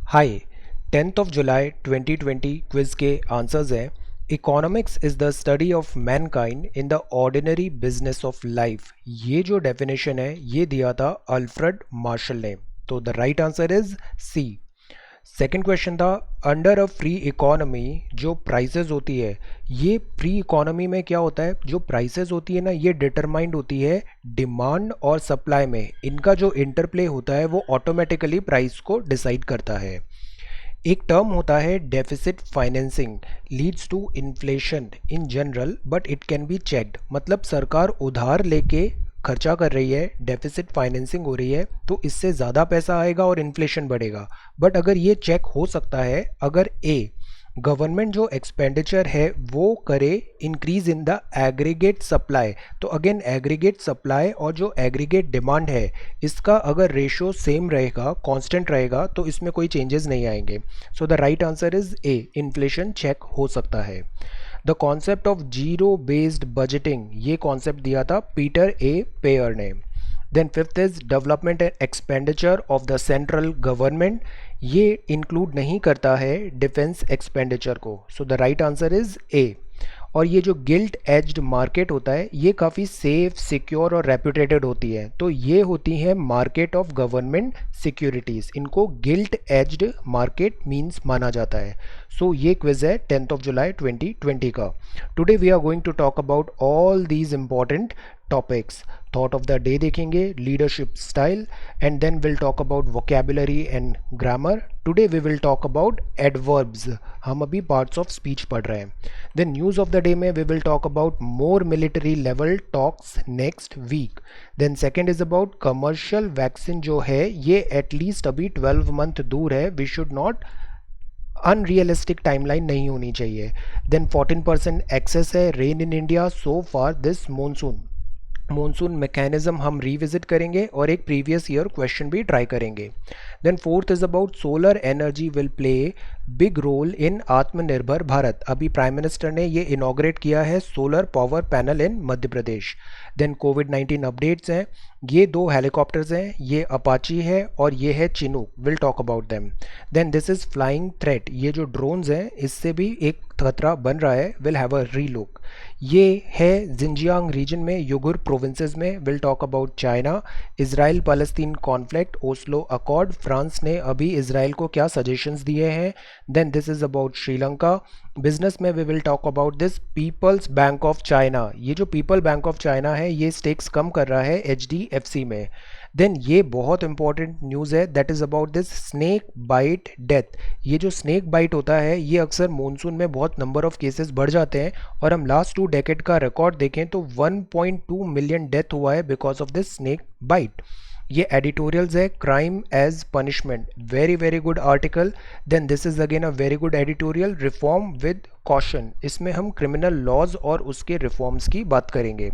Hi. 10th of July 2020 quiz के answers हैं। Economics is the study of Mankind in the ordinary business of life. ये जो definition है ये दिया था अल्फ्रेड मार्शल ने। तो the right answer is C. Second question था, अंडर अ फ्री इकोनॉमी जो प्राइसेस होती है, ये फ्री इकोनॉमी में क्या होता है, जो प्राइसेस होती है ना ये डिटरमाइंड होती है डिमांड और सप्लाई में। इनका जो इंटरप्ले होता है वो ऑटोमेटिकली प्राइस को डिसाइड करता है। एक टर्म होता है deficit financing, leads to inflation in general but it can be checked. मतलब सरकार उधार लेके खर्चा कर रही है, डेफिसिट फाइनेंसिंग हो रही है, तो इससे ज़्यादा पैसा आएगा और इन्फ्लेशन बढ़ेगा। बट अगर ये चेक हो सकता है अगर ए गवर्नमेंट जो एक्सपेंडिचर है वो करे increase in the aggregate supply. तो अगेन एग्रीगेट सप्लाई और जो एग्रीगेट डिमांड है इसका अगर रेशियो सेम रहेगा, कांस्टेंट रहेगा, तो इसमें कोई चेंजेस नहीं आएंगे। So the right answer is A, inflation check हो सकता है। The concept of zero based budgeting, ये कॉन्सेप्ट दिया था पीटर ए पेयर ने। Then fifth is development and expenditure of the central government, ये इंक्लूड नहीं करता है डिफेंस एक्सपेंडिचर को। So the right answer is A. और ये जो गिल्ट एज्ड मार्केट होता है ये काफ़ी सेफ, सिक्योर और रेप्यूटेटेड होती है। तो ये होती है मार्केट ऑफ गवर्नमेंट सिक्योरिटीज़, इनको गिल्ट एज्ड मार्केट मींस माना जाता है। सो ये क्विज है 10th ऑफ जुलाई 2020 का। Today we are going to talk about all these important topics. Thought of the day देखेंगे, leadership style, and then will talk about vocabulary and grammar. Today we will talk about adverbs, हम अभी parts of speech पढ़ रहे हैं। Then news of the day में we will talk about more military level talks next week. Then second is about commercial vaccine जो है ये at least अभी 12 मंथ दूर है, we should not unrealistic timeline नहीं होनी चाहिए। देन 14% एक्सेस है rain in India so far this monsoon mechanism हम रिविजिट करेंगे और एक प्रीवियस ईयर क्वेश्चन भी ट्राई करेंगे। Then fourth is about solar energy will play big role in Aatmanirbhar Bharat. अभी प्राइम मिनिस्टर ने ये इनॉग्रेट किया है solar power panel in Madhya Pradesh. Then कोविड-19 अपडेट्स हैं, ये दो हेलीकॉप्टर्स हैं, ये अपाची है और ये है Chinook, will talk about them. Then this is flying threat, ये जो ड्रोन्स हैं इससे भी एक खतरा बन रहा है, विल हैव अ रीलुक। ये है जिंजियांग रीजन में युगुर प्रोविंसेस में, will talk about China. Israel Palestine conflict, Oslo accord, France ने अभी इजराइल को क्या सजेशंस दिए हैं। Then this is about Sri Lanka. Business में we will talk about this People's Bank of China, ये जो पीपल बैंक ऑफ चाइना है ये स्टेक्स कम कर रहा है HDFC में। देन ये बहुत इंपॉर्टेंट न्यूज़ है, that is about this snake bite death. ये जो स्नेक बाइट होता है ये अक्सर मॉनसून में बहुत नंबर ऑफ केसेस बढ़ जाते हैं और हम लास्ट 2 डेकेड का रिकॉर्ड देखें तो 1.2 मिलियन डेथ हुआ है because of this snake bite. ये एडिटोरियल्स है, crime as punishment, very very good article. Then this is again a very good editorial, reform with caution, इसमें हम क्रिमिनल लॉज और उसके रिफॉर्म्स की बात करेंगे।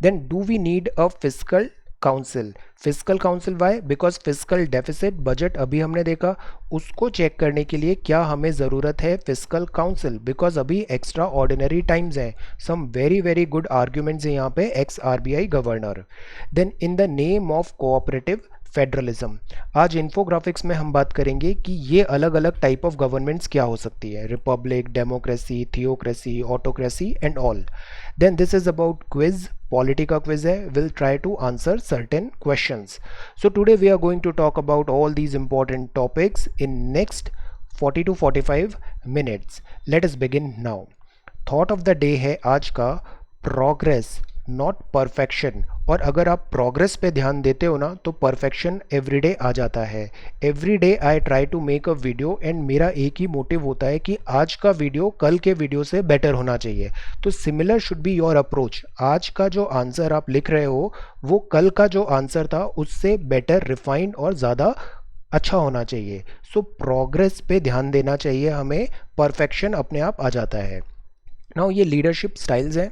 Then do we need a fiscal council, fiscal council why, because fiscal deficit budget अभी हमने देखा, उसको चेक करने के लिए क्या हमें ज़रूरत है फिस्कल काउंसिल, बिकॉज अभी एक्स्ट्रा ऑर्डिनरी टाइम्स हैं। Some very very good arguments हैं यहाँ पे, ex RBI governor. Then in the name of cooperative federalism, आज इन्फोग्राफिक्स में हम बात करेंगे कि ये अलग अलग टाइप ऑफ गवर्नमेंट्स क्या हो सकती है, republic, democracy, theocracy, autocracy and all. Then this is about quiz, polity का क्विज है, will try to answer certain questions. So today we are going to talk about all these important topics in next 40 to 45 minutes. Let us begin now. Thought of the day है आज का progress not perfection. और अगर आप progress पे ध्यान देते हो ना तो परफेक्शन एवरीडे आ जाता है। Everyday I try to make a video and मेरा एक ही मोटिव होता है कि आज का वीडियो कल के वीडियो से बेटर होना चाहिए। तो similar should be your approach, आज का जो आंसर आप लिख रहे हो वो कल का जो आंसर था उससे बेटर, रिफाइंड और ज़्यादा अच्छा होना चाहिए। सो प्रोग्रेस पे ध्यान देना चाहिए हमें, परफेक्शन अपने आप आ जाता है। नाउ ये लीडरशिप स्टाइल्स हैं।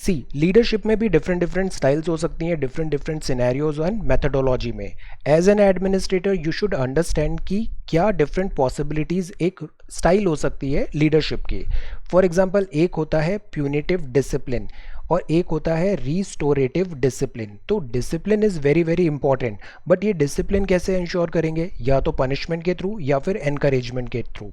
सी लीडरशिप में भी डिफरेंट डिफरेंट स्टाइल्स हो सकती हैं, different different scenarios and methodology में। As an administrator you should understand कि क्या डिफरेंट पॉसिबिलिटीज़ एक स्टाइल हो सकती है लीडरशिप की। फॉर एग्जांपल एक होता है प्यूनिटिव डिसिप्लिन और एक होता है रिस्टोरेटिव डिसिप्लिन। तो discipline is very very important, but ये डिसिप्लिन कैसे इंश्योर करेंगे, या तो पनिशमेंट के थ्रू या फिर एनकरेजमेंट के थ्रू।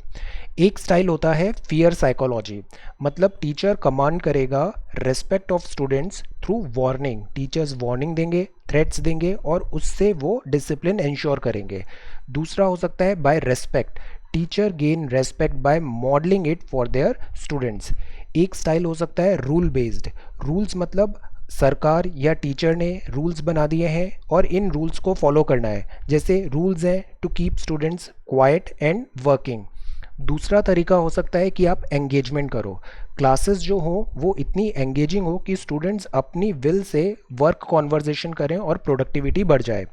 एक स्टाइल होता है फियर साइकोलॉजी, मतलब टीचर कमांड करेगा respect of students through warning. Teachers warning देंगे, थ्रेट्स देंगे और उससे वो डिसिप्लिन इंश्योर करेंगे। दूसरा हो सकता है by respect, teacher gain respect by modelling it for their students. एक स्टाइल हो सकता है रूल बेस्ड। रूल्स मतलब सरकार या टीचर ने रूल्स बना दिए हैं और इन रूल्स को फॉलो करना है। जैसे रूल्स हैं to keep students quiet and working. दूसरा तरीका हो सकता है कि आप एंगेजमेंट करो, क्लासेस जो हो वो इतनी एंगेजिंग हो कि स्टूडेंट्स अपनी विल से वर्क कॉन्वर्जेशन करें और प्रोडक्टिविटी बढ़ जाए।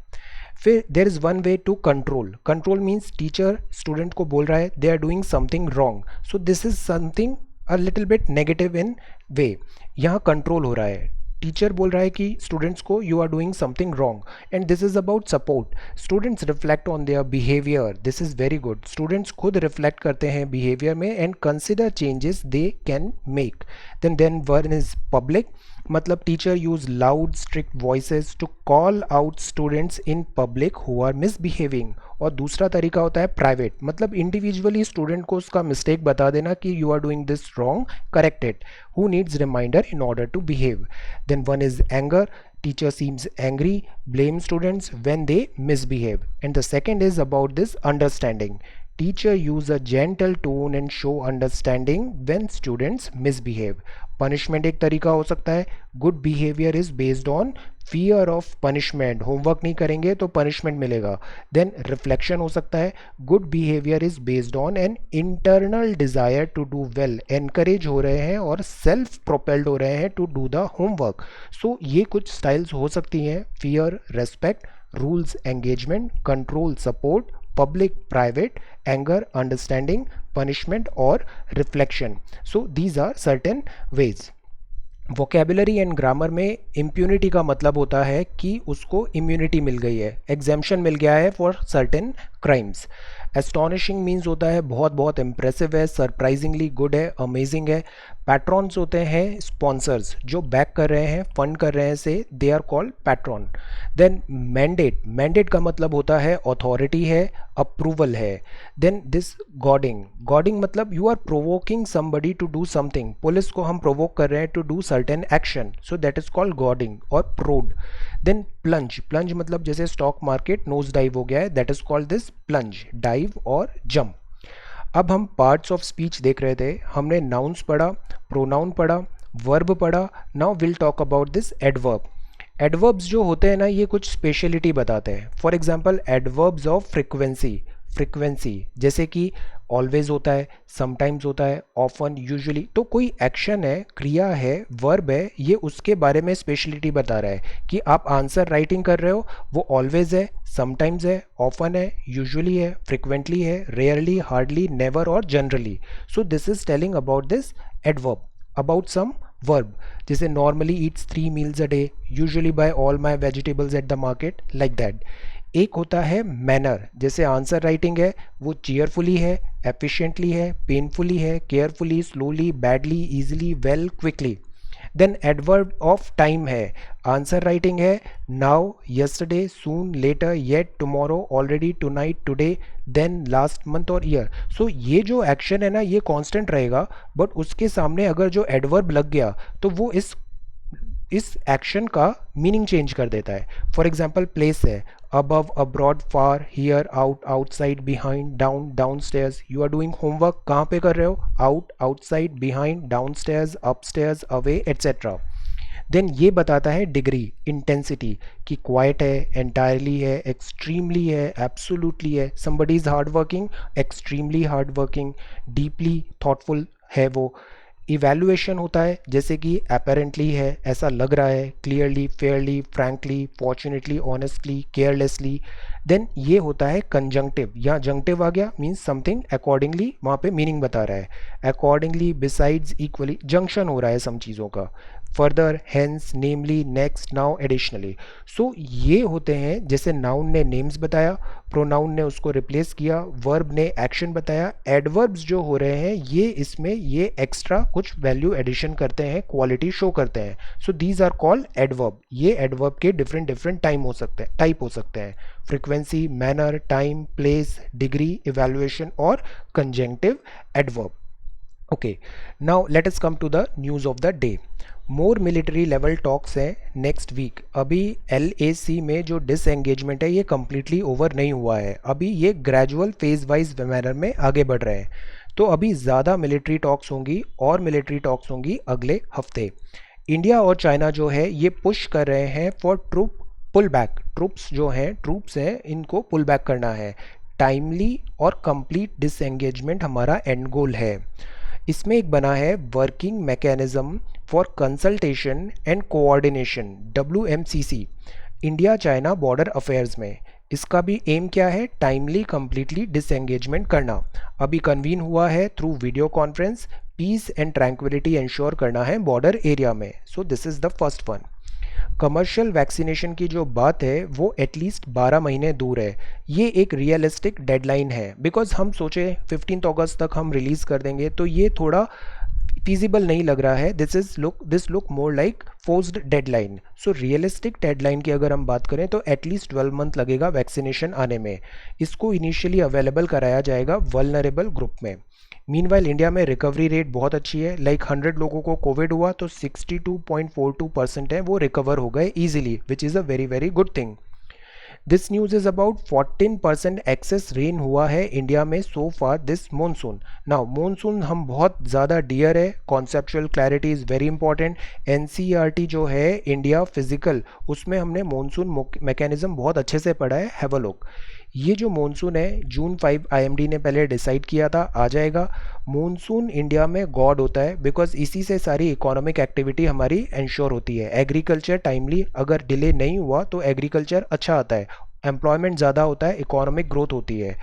फिर there is one way to control. Control means teacher student को बोल रहा है they are doing something wrong, so this is something a little bit negative in way. यहाँ कंट्रोल हो रहा है, टीचर बोल रहा है कि स्टूडेंट्स को you are doing something wrong and this is about support. Students reflect on their behaviour, this is very good. Students खुद रिफ्लेक्ट करते हैं बिहेवियर में and consider changes they can make. Then one is public, मतलब teacher use loud strict voices to call out students in public who are misbehaving. और दूसरा तरीका होता है प्राइवेट, मतलब इंडिविजुअली स्टूडेंट को उसका मिस्टेक बता देना कि you are doing this wrong, correct it, who needs reminder in order to behave. Then one is anger. Teacher seems angry, blame students when they misbehave. And the second is about this understanding. Teacher use a gentle tone and show understanding when students misbehave. Punishment एक तरीका हो सकता है। Good behavior is based on fear of punishment. Homework नहीं करेंगे तो punishment मिलेगा। Then reflection हो सकता है। Good behavior is based on an internal desire to do well. Encourage हो रहे हैं और self propelled हो रहे हैं to do the homework. So ये कुछ styles हो सकती हैं: fear, respect, rules, engagement, control, support, public, private, anger, understanding, punishment और reflection. So these are certain ways. Vocabulary and grammar में इम्प्यूनिटी का मतलब होता है कि उसको इम्यूनिटी मिल गई है, एग्जेम्पशन मिल गया है for certain crimes. Astonishing means होता है बहुत बहुत इम्प्रेसिव है, सरप्राइजिंगली गुड है, अमेजिंग है। पैट्रॉन्स होते हैं स्पॉन्सर्स जो बैक कर रहे हैं, फंड कर रहे हैं, say they are called patron. Then mandate, mandate का मतलब होता है अथॉरिटी है, अप्रूवल है। देन दिस गॉडिंग, गॉडिंग मतलब you are provoking somebody to do something. Police को हम प्रोवोक कर रहे हैं to do certain action, so that is called goading और प्रोड। देन प्लंज, प्लंज मतलब जैसे स्टॉक मार्केट नोज डाइव हो गया है, that is called this plunge, dive और जंप। अब हम पार्ट्स ऑफ स्पीच देख रहे थे, हमने नाउन्स पढ़ा, प्रोनाउन पढ़ा, वर्ब पढ़ा। Now will talk about this adverb. Adverbs जो होते हैं ना, ये कुछ स्पेशलिटी बताते हैं। For example adverbs of frequency, frequency जैसे कि ऑलवेज होता है, समटाइम्स होता है, ऑफन, यूजुअली। तो कोई एक्शन है, क्रिया है, वर्ब है, ये उसके बारे में स्पेशलिटी बता रहा है कि आप आंसर राइटिंग कर रहे हो, वो ऑलवेज है, समटाइम्स है, ऑफन है, यूजुअली है, फ्रिक्वेंटली है, रेयरली, हार्डली, नेवर और generally. So this is telling about this adverb. About some verb जैसे normally eats 3 meals a day, usually buy all my vegetables at the market, like that. एक होता है manner, जैसे answer writing है वो cheerfully है, efficiently है, painfully है, carefully, slowly, badly, easily, well, quickly. Then adverb of time है, आंसर राइटिंग है now, yesterday, soon, later, yet, tomorrow, already, tonight, today, then, last month और ईयर। सो ये जो एक्शन है ना ये कांस्टेंट रहेगा, बट उसके सामने अगर जो एडवर्ब लग गया तो वो इस एक्शन का मीनिंग चेंज कर देता है। फॉर एग्जाम्पल प्लेस है, above, abroad, far, here, out, outside, behind, down, downstairs. You are doing homework, कहाँ पे कर रहे हो, out, outside, behind, downstairs, upstairs, away, etcetera. Then ये बताता है डिग्री, इंटेंसिटी, कि क्वाइट है, एंटायरली है, एक्सट्रीमली है, एब्सोल्युटली है। Somebody is hard working, extremely hard working, deeply thoughtful है वो। इवैल्यूएशन होता है जैसे कि अपेरेंटली है, ऐसा लग रहा है, clearly, fairly, frankly, fortunately, honestly, carelessly. Then ये होता है कंजंक्टिव, या जंक्टिव आ गया, मीन्स समथिंग अकॉर्डिंगली, वहाँ पे मीनिंग बता रहा है, अकॉर्डिंगली, बिसाइड्स, इक्वली, जंक्शन हो रहा है सम चीज़ों का, फर्दर, हेंस, नेमली, नेक्स्ट, नाउ, एडिशनली। सो ये होते हैं, जैसे नाउन ने नेम्स बताया, प्रोनाउन ने उसको रिप्लेस किया, वर्ब ने एक्शन बताया, एडवर्ब्स जो हो रहे हैं ये इसमें ये एक्स्ट्रा कुछ वैल्यू एडिशन करते हैं, क्वालिटी शो करते हैं। So these are called adverb. ये एडवर्ब के डिफरेंट डिफरेंट टाइप हो सकते हैं, frequency, manner, time, place, degree, evaluation और conjunctive adverb. Okay, now let us come to the news of the day. More military level talks है next week. अभी LAC में जो डिसएंगेजमेंट है ये कम्प्लीटली ओवर नहीं हुआ है, अभी ये ग्रेजुअल फेज वाइज मैनर में आगे बढ़ रहे हैं। तो अभी ज़्यादा मिलिट्री टॉक्स होंगी और मिलिट्री टॉक्स होंगी अगले हफ्ते। इंडिया और चाइना जो है ये पुश कर रहे हैं for troop pull back. Troops हैं इनको पुल बैक करना है। टाइमली और कंप्लीट डिसएंगेजमेंट हमारा एंड गोल है। इसमें एक बना है working mechanism for consultation and coordination, WMCC, India China border affairs में। इसका भी एम क्या है, टाइमली कंप्लीटली डिसएंगेजमेंट करना। अभी कन्वीन हुआ है through video conference, peace and tranquillity ensure करना है बॉर्डर एरिया में। So this is the first one. Commercial vaccination की जो बात है वो एटलीस्ट 12 महीने दूर है। ये एक रियलिस्टिक डेडलाइन है, बिकॉज हम सोचे 15 अगस्त तक हम रिलीज़ कर देंगे, तो ये थोड़ा फीजिबल नहीं लग रहा है। This look more like forced deadline. So realistic deadline की अगर हम बात करें तो एटलीस्ट 12 मंथ लगेगा वैक्सीनेशन आने में। इसको इनिशियली अवेलेबल कराया जाएगा वल्नरेबल ग्रुप में। मीनवाइल इंडिया में रिकवरी रेट बहुत अच्छी है, लाइक 100 लोगों को कोविड हुआ तो 62.42% है वो रिकवर हो गए easily, which is a very very good thing. This news is about 14% excess rain हुआ है इंडिया में so far this monsoon. Now monsoon हम बहुत ज़्यादा डियर है, conceptual clarity is very important. NCERT जो है इंडिया फिजिकल, उसमें हमने मानसून मैकेनिज्म बहुत अच्छे से पढ़ा है, हैव अ लुक। ये जो मानसून है जून 5 IMD ने पहले डिसाइड किया था आ जाएगा। मानसून इंडिया में गॉड होता है, बिकॉज इसी से सारी इकोनॉमिक एक्टिविटी हमारी इंश्योर होती है। एग्रीकल्चर टाइमली अगर डिले नहीं हुआ तो एग्रीकल्चर अच्छा आता है, एम्प्लॉयमेंट ज़्यादा होता है, इकोनॉमिक ग्रोथ होती है।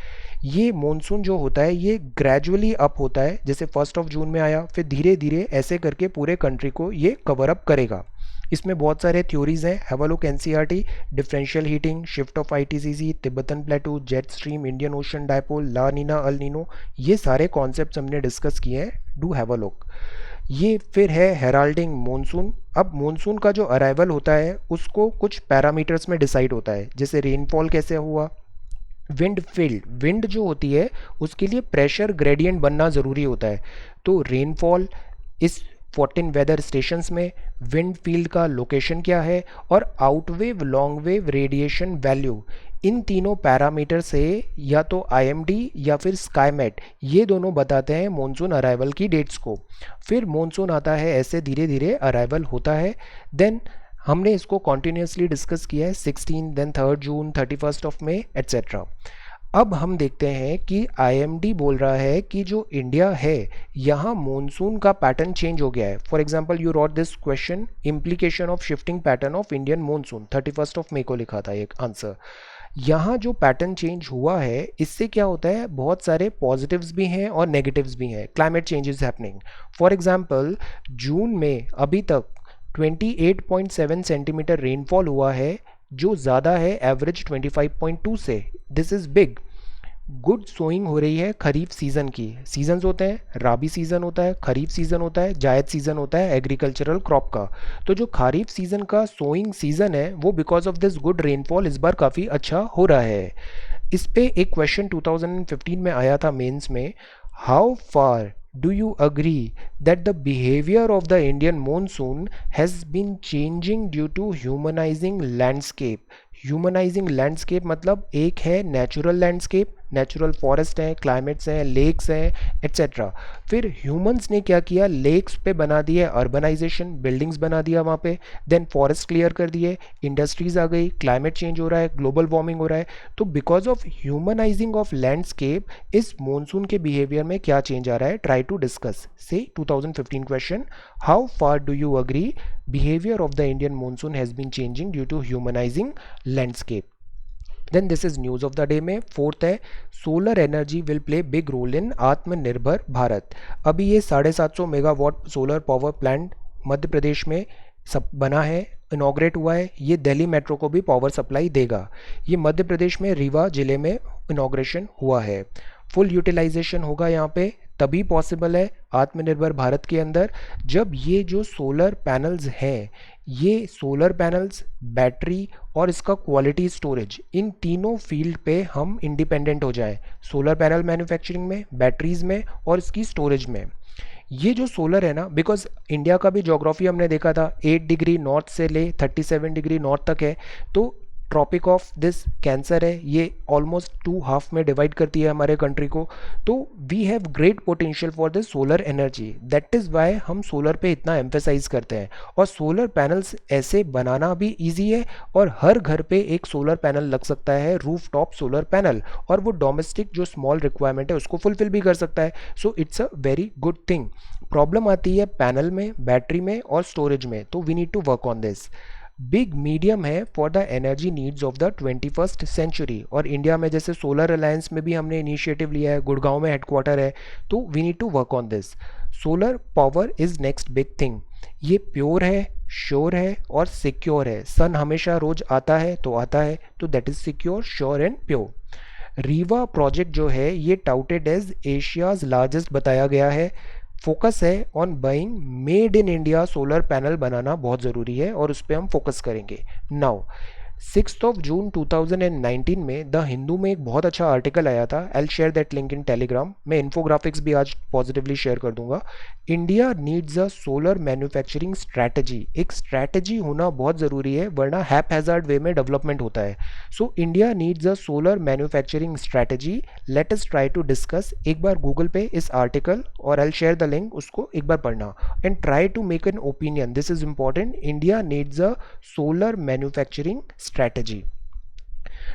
ये मानसून जो होता है ये ग्रेजुअली अप होता है, जैसे 1 जून में आया, फिर धीरे धीरे ऐसे करके पूरे कंट्री को ये कवर अप करेगा। इसमें बहुत सारे थ्योरीज हैं, have a look NCERT, differential heating, shift of ITCC, Tibetan plateau, jet stream, Indian ocean dipole, La Nina El Nino, ये सारे कॉन्सेप्ट्स हमने डिस्कस किए हैं, डू हैव अ लुक। ये फिर है हेराल्डिंग मॉनसून। अब मॉनसून का जो अराइवल होता है उसको कुछ पैरामीटर्स में डिसाइड होता है, जैसे रेनफॉल कैसे हुआ, विंड जो होती है उसके लिए प्रेशर ग्रेडियंट बनना ज़रूरी होता है। तो रेनफॉल इस 14 वेदर स्टेशंस में, विंड फील्ड का लोकेशन क्या है, और आउटवेव लॉन्ग वेव रेडिएशन वैल्यू, इन तीनों पैरामीटर से या तो IMD या फिर स्काईमेट, ये दोनों बताते हैं मॉनसून अराइवल की डेट्स को। फिर मॉनसून आता है, ऐसे धीरे धीरे अराइवल होता है। देन हमने इसको कॉन्टिन्यूसली डिस्कस किया है, 16, then 3 June, 31 of May etcetera. अब हम देखते हैं कि IMD बोल रहा है कि जो इंडिया है यहाँ मॉनसून का पैटर्न चेंज हो गया है। For example you wrote this question, implication of shifting pattern of Indian monsoon, 31 of May को लिखा था एक आंसर। यहाँ जो पैटर्न चेंज हुआ है इससे क्या होता है, बहुत सारे पॉजिटिव्स भी हैं और नेगेटिव्स भी हैं। Climate change is happening. For example जून में अभी तक 28.7 सेंटीमीटर रेनफॉल हुआ है, जो ज़्यादा है एवरेज 25.2 से। This is big. Good sowing हो रही है खरीफ सीज़न की। सीजन्स होते हैं, राबी सीज़न होता है, खरीफ सीज़न होता है, जायद सीज़न होता है एग्रीकल्चरल क्रॉप का। तो जो खरीफ सीज़न का सोइंग सीज़न है वो because of this good rainfall इस बार काफ़ी अच्छा हो रहा है। इस पे एक क्वेश्चन 2015 में आया था मेंस में, how far do you agree that the behavior of the Indian monsoon has been changing due to humanizing landscape? Humanising landscape मतलब एक है नेचुरल लैंडस्केप, नेचुरल फॉरेस्ट हैं, क्लाइमेट्स हैं, लेक्स हैं एट्सेट्रा। फिर ह्यूमंस ने क्या किया, लेक्स पे बना दिए अर्बनाइजेशन, बिल्डिंग्स बना दिया वहाँ पे, देन फॉरेस्ट क्लियर कर दिए, इंडस्ट्रीज आ गई, क्लाइमेट चेंज हो रहा है, ग्लोबल वार्मिंग हो रहा है। तो because of humanising of landscape इस मॉनसून के बिहेवियर में क्या चेंज आ रहा है, try to discuss. Say 2015 question, how far do you agree behavior of the Indian monsoon has been changing due to humanizing landscape? Then this is news of the day में fourth है solar energy will play big role in Aatmanirbhar Bharat. अभी ये 750 megawatt solar power plant Madhya Pradesh में सब बना है, inaugurate हुआ है। ये दिल्ली मेट्रो को भी पावर सप्लाई देगा। ये मध्य प्रदेश में रीवा जिले में इनॉग्रेशन हुआ है। फुल यूटिलाइजेशन होगा यहाँ पे तभी पॉसिबल है आत्मनिर्भर भारत के अंदर जब ये जो सोलर पैनल्स हैं, ये सोलर पैनल्स, बैटरी और इसका क्वालिटी स्टोरेज, इन तीनों फील्ड पे हम इंडिपेंडेंट हो जाएं। सोलर पैनल मैन्युफैक्चरिंग में, बैटरीज में और इसकी स्टोरेज में। ये जो सोलर है ना, बिकॉज इंडिया का भी ज्योग्राफी हमने देखा था 8 डिग्री नॉर्थ से ले 37 डिग्री नॉर्थ तक है, तो ट्रॉपिक ऑफ दिस कैंसर है, ये ऑलमोस्ट 2 हाफ में डिवाइड करती है हमारे कंट्री को। तो we have great potential for this solar energy, that is why हम सोलर पे इतना एम्फेसाइज करते हैं। और सोलर पैनल्स ऐसे बनाना भी ईजी है और हर घर पे एक सोलर पैनल लग सकता है, रूफ टॉप सोलर पैनल, और वो डोमेस्टिक जो स्मॉल रिक्वायरमेंट है उसको फुलफिल भी कर सकता है। So it's a very good thing. Problem आती है पैनल में, बैटरी में और स्टोरेज में, तो we need to work on this. Big medium है for the energy needs of the 21st century. और इंडिया में जैसे सोलर अलायंस में भी हमने इनिशिएटिव लिया है, गुड़गांव में हेडक्वार्टर है, तो we need to work on this. Solar power is next big thing. ये प्योर है, श्योर है और सिक्योर है। सन हमेशा रोज आता है तो आता है, तो that is secure, sure and pure. Rewa project जो है ये टाउटेड एज एशियाज लार्जेस्ट बताया गया है। फोकस है on buying made in India solar panel बनाना बहुत ज़रूरी है और उस पर हम फोकस करेंगे। नाउ 6 जून 2019 में द हिंदू में एक बहुत अच्छा आर्टिकल आया था। I share that link in Telegram. मैं इन्फोग्राफिक्स भी आज पॉजिटिवली शेयर कर दूंगा। India needs a solar manufacturing strategy. एक स्ट्रैटेजी होना बहुत ज़रूरी है, वरना हैप हैजार्ड वे में डेवलपमेंट होता है। So India needs a solar manufacturing strategy. Let us try to discuss. एक बार गूगल पे इस आर्टिकल और आई शेयर द लिंक, उसको एक बार पढ़ना and try to make an opinion. This is important. India needs a solar manufacturing strategy.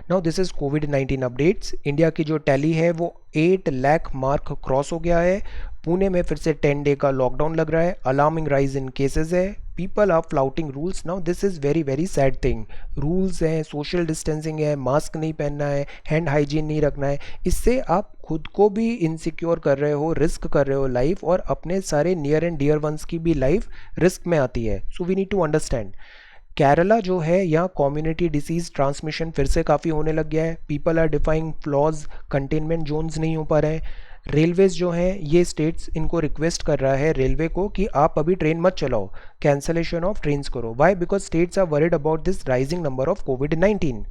Now this is COVID-19 updates. India की जो टैली है वो 8 लाख मार्क क्रॉस हो गया है। पुणे में फिर से 10 डे का लॉकडाउन लग रहा है। अलार्मिंग राइज इन केसेस है। People are flouting rules. Now this is very very sad thing. Rules हैं, सोशल डिस्टेंसिंग है, मास्क नहीं पहनना है, हैंड हाइजीन नहीं रखना है। इससे आप खुद को भी इनसिक्योर कर रहे हो, रिस्क कर रहे हो लाइफ, और अपने सारे नियर एंड डियर वंस की भी लाइफ रिस्क में आती है। So we need to understand. Kerala जो है, यहाँ कम्युनिटी डिसीज ट्रांसमिशन फिर से काफ़ी होने लग गया है। People are defying flaws, containment zones नहीं हो पा रहे हैं। रेलवेज जो हैं, ये स्टेट्स इनको रिक्वेस्ट कर रहा है रेलवे को कि आप अभी ट्रेन मत चलाओ, कैंसलेशन ऑफ ट्रेन्स करो। Why? Because states are worried about this rising number of कोविड-19।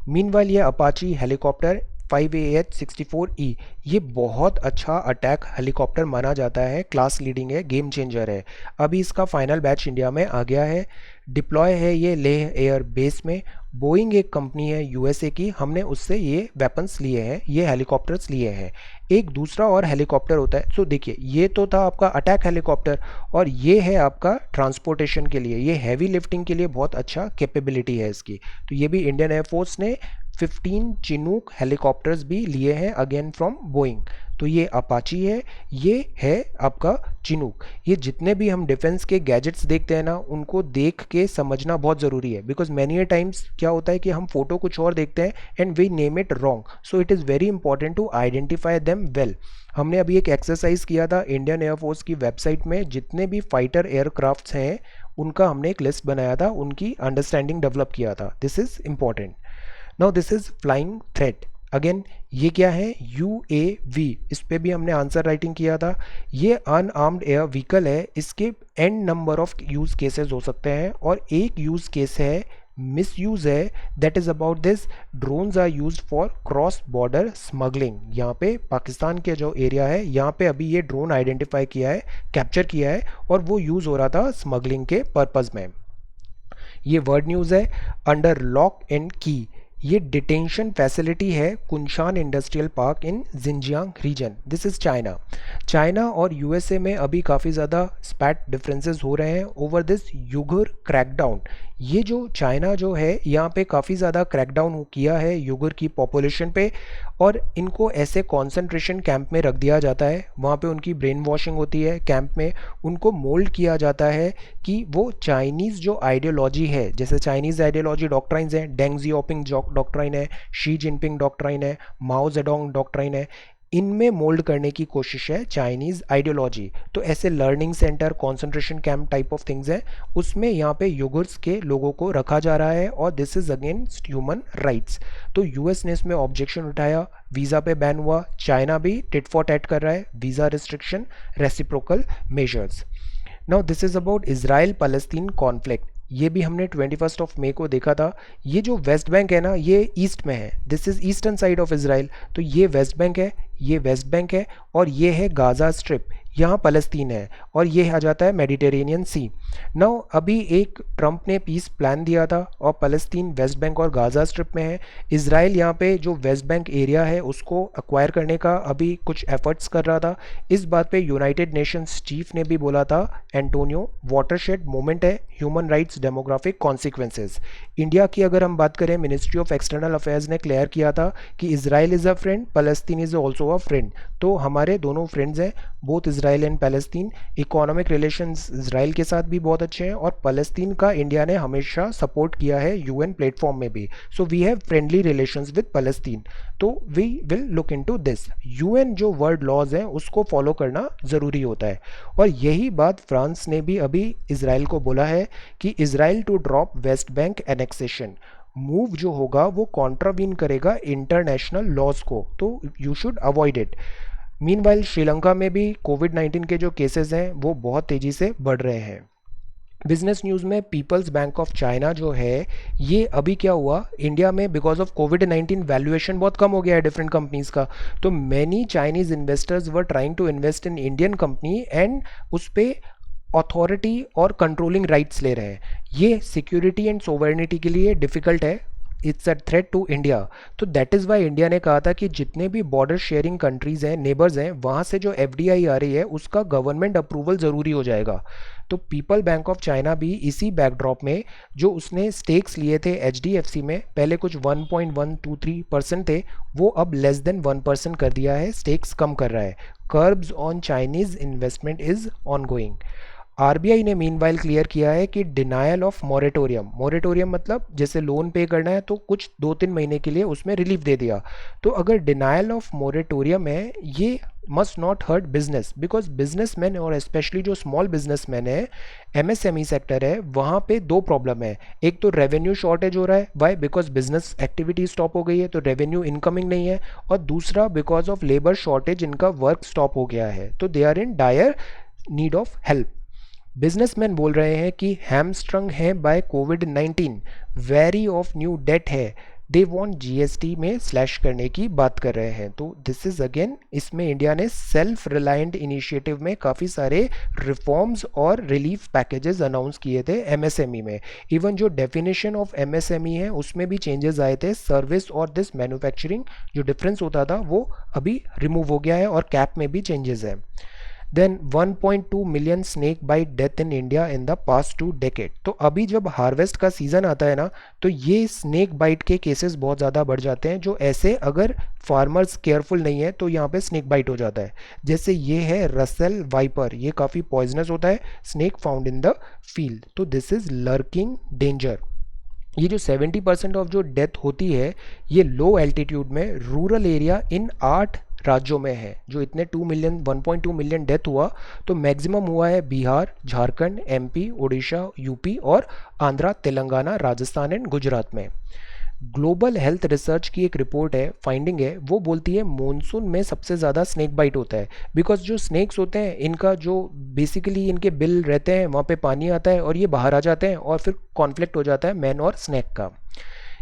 मीनवाइल ये अपाची हेलीकॉप्टर 5AH-64E, ये बहुत अच्छा अटैक हेलीकॉप्टर माना जाता है, क्लास लीडिंग है, गेम चेंजर है। अभी इसका फाइनल बैच इंडिया में आ गया है। डिप्लॉय है ये लेह एयर बेस में। बोइंग एक कंपनी है यूएसए की, हमने उससे ये वेपन्स लिए हैं, ये हेलीकॉप्टर्स लिए हैं। एक दूसरा और हेलीकॉप्टर होता है। सो देखिए, ये तो था आपका अटैक हेलीकॉप्टर, और ये है आपका ट्रांसपोर्टेशन के लिए, ये हैवी लिफ्टिंग के लिए बहुत अच्छा कैपेबिलिटी है इसकी। तो ये भी इंडियन एयरफोर्स ने 15 चिनूक हेलीकॉप्टर्स भी लिए हैं अगेन फ्रॉम बोइंग। तो ये अपाची है, ये है आपका चिनूक। ये जितने भी हम डिफेंस के गैजेट्स देखते हैं ना, उनको देख के समझना बहुत ज़रूरी है। बिकॉज मैनी टाइम्स क्या होता है कि हम फोटो कुछ और देखते हैं and we name it wrong. So it is very important to identify them well. हमने अभी एक एक्सरसाइज किया था इंडियन एयरफोर्स की वेबसाइट में, जितने भी फाइटर एयरक्राफ्ट्स हैं उनका हमने एक लिस्ट बनाया था, उनकी अंडरस्टैंडिंग डेवलप किया था। This is important. Now this is flying threat. Again ये क्या है? UAV। इस पे भी हमने आंसर राइटिंग किया था। ये अनआर्म्ड एयर व्हीकल है। इसके and number of use cases हो सकते हैं, और एक यूज केस है, मिस यूज है, that is about this. Drones are used for cross border smuggling. यहाँ पे पाकिस्तान के जो एरिया है, यहाँ पे अभी ये ड्रोन आइडेंटिफाई किया है, कैप्चर किया है, और वो यूज हो रहा था स्मगलिंग के पर्पज में। ये वर्ड न्यूज़ है। अंडर लॉक एंड की, ये डिटेंशन फैसिलिटी है Kunshan industrial park in Xinjiang region. This is China. China और यूएसए में अभी काफ़ी ज़्यादा स्पैट डिफरेंसेस हो रहे हैं ओवर दिस युगर क्रैकडाउन। ये जो चाइना जो है, यहाँ पे काफ़ी ज़्यादा क्रैकडाउन किया है युगर की पॉपुलेशन पे, और इनको ऐसे कॉन्सेंट्रेशन कैंप में रख दिया जाता है। वहाँ पे उनकी ब्रेन वॉशिंग होती है कैंप में, उनको मोल्ड किया जाता है कि वो चाइनीज़ जो आइडियोलॉजी है, जैसे चाइनीज़ आइडियोलॉजी डॉक्ट्राइन्स हैं, डेंग जियोपिंग डॉक्ट्राइन है, शी जिनपिंग डॉक्ट्राइन है, माओ जेडोंग डॉक्ट्राइन है, इनमें मोल्ड करने की कोशिश है चाइनीज़ आइडियोलॉजी। तो ऐसे learning centre, concentration camp type of things हैं, उसमें यहाँ पे युगुर्स के लोगों को रखा जा रहा है और this is against human rights. तो यूएस ने इसमें ऑब्जेक्शन उठाया, वीज़ा पे बैन हुआ, चाइना भी टिट फॉर टैट कर रहा है, visa restriction, reciprocal measures. Now this is about Israel Palestine conflict. ये भी हमने 21 मई को देखा था। ये जो वेस्ट बैंक है ना, ये ईस्ट में है, this is eastern side of Israel. तो ये वेस्ट बैंक है, ये वेस्ट बैंक है, और ये है गाज़ा स्ट्रिप, यहाँ फ़लस्तीन है, और ये आ जाता है मेडिटेरेनियन सी। नाउ अभी एक ट्रंप ने पीस प्लान दिया था और फ़लस्तीन वेस्ट बैंक और गाज़ा स्ट्रिप में है। इजराइल यहाँ पे जो वेस्ट बैंक एरिया है उसको अक्वायर करने का अभी कुछ एफर्ट्स कर रहा था। इस बात पे यूनाइटेड नेशंस चीफ ने भी बोला था, एंटोनियो, वाटरशेड मोमेंट है, human rights, demographic consequences. India की अगर हम बात करें, मिनिस्ट्री ऑफ एक्सटर्नल अफेयर्स ने क्लियर किया था कि Israel is a friend, Palestine is also a friend. तो हमारे दोनों फ्रेंड्स हैं, both Israel and Palestine. Economic relations Israel के साथ भी बहुत अच्छे हैं और पैलेस्टीन का इंडिया ने हमेशा सपोर्ट किया है यूएन प्लेटफॉर्म में भी। So we have friendly relations with Palestine. तो we will look into this. UN जो वर्ल्ड लॉज हैं उसको फॉलो करना ज़रूरी होता है, और यही बात फ्रांस ने भी अभी इजराइल को बोला है कि Israel to drop West Bank annexation move जो होगा वो कॉन्ट्रावीन करेगा इंटरनेशनल लॉज को, तो you should avoid it. Meanwhile Sri Lanka में भी कोविड-19 के जो केसेस हैं वो बहुत तेज़ी से बढ़ रहे हैं। बिजनेस न्यूज़ में पीपल्स बैंक ऑफ चाइना जो है, ये अभी क्या हुआ इंडिया में, बिकॉज ऑफ कोविड-19 वैल्यूएशन बहुत कम हो गया है डिफरेंट कंपनीज का। तो many Chinese investors were trying to invest in Indian company and उस पर अथॉरिटी और कंट्रोलिंग राइट्स ले रहे हैं। ये सिक्योरिटी एंड सोवरेनिटी के लिए डिफ़िकल्ट है, it's a threat to India. तो दैट इज़ वाई इंडिया ने कहा था कि जितने भी बॉर्डर शेयरिंग कंट्रीज़ हैं, नेबर्स हैं, वहाँ से जो एफडीआई आ रही है उसका गवर्नमेंट अप्रूवल ज़रूरी हो जाएगा। तो पीपल बैंक ऑफ चाइना भी इसी बैकड्रॉप में, जो उसने स्टेक्स लिए थे एचडीएफसी में, पहले कुछ 1.123% थे, वो अब लेस देन 1% कर दिया है, स्टेक्स कम कर रहा है। Curbs on Chinese investment is ongoing. RBI ने मीनवाइल क्लियर किया है कि डिनायल ऑफ मोरेटोरियम मतलब जैसे लोन पे करना है तो कुछ 2-3 महीने के लिए उसमें रिलीफ दे दिया। तो अगर डिनायल ऑफ मोरेटोरियम है, ये must not hurt business, because businessman और स्पेशली जो स्मॉल बिजनेसमैन है, एमएसएमई सेक्टर है, वहाँ पे दो प्रॉब्लम है। एक तो रेवेन्यू शॉर्टेज हो रहा है, why, because business activity stop हो गई है तो रेवेन्यू इनकमिंग नहीं है, और दूसरा बिकॉज ऑफ लेबर शॉर्टेज, इनका वर्क स्टॉप हो गया है, तो they are in dire need of help. Businessman बोल रहे हैं कि हैमस्ट्रंग है बाय कोविड-19, वेरी ऑफ न्यू डेट है, दे वांट जीएसटी में स्लैश करने की बात कर रहे हैं। तो दिस इज अगेन, इसमें इंडिया ने सेल्फ रिलायंट इनिशिएटिव में काफ़ी सारे रिफॉर्म्स और रिलीफ पैकेजेस अनाउंस किए थे एमएसएमई में। इवन जो डेफिनेशन ऑफ एमएसएमई है उसमें भी चेंजेस आए थे, सर्विस और दिस मैन्युफैक्चरिंग जो डिफरेंस होता था वो अभी रिमूव हो गया है, और कैप में भी चेंजेस है। Then 1.2 million snake bite death in India in the past 2 decade. तो अभी जब हार्वेस्ट का सीज़न आता है ना, तो ये स्नेक बाइट के केसेस बहुत ज़्यादा बढ़ जाते हैं, जो ऐसे अगर फार्मर्स केयरफुल नहीं है तो यहाँ पे स्नेक बाइट हो जाता है। जैसे ये है रसेल वाइपर, ये काफ़ी पॉइजनस होता है, snake found in the field, तो दिस इज़ लर्किंग डेंजर। ये जो 70% ऑफ जो डेथ होती है, ये लो एल्टीट्यूड में रूरल एरिया इन 8 राज्यों में है। जो इतने 1.2 मिलियन डेथ हुआ, तो मैक्सिमम हुआ है बिहार, झारखंड, एमपी, उड़ीसा, यूपी और आंध्रा, तेलंगाना, राजस्थान एंड गुजरात में। ग्लोबल हेल्थ रिसर्च की एक रिपोर्ट है, फाइंडिंग है, वो बोलती है मॉनसून में सबसे ज़्यादा स्नेक बाइट होता है, बिकॉज जो स्नेक्स होते हैं इनका जो बेसिकली इनके बिल रहते हैं, वहाँ पे पानी आता है और ये बाहर आ जाते हैं, और फिर कॉन्फ्लिक्ट हो जाता है मैन और स्नेक का।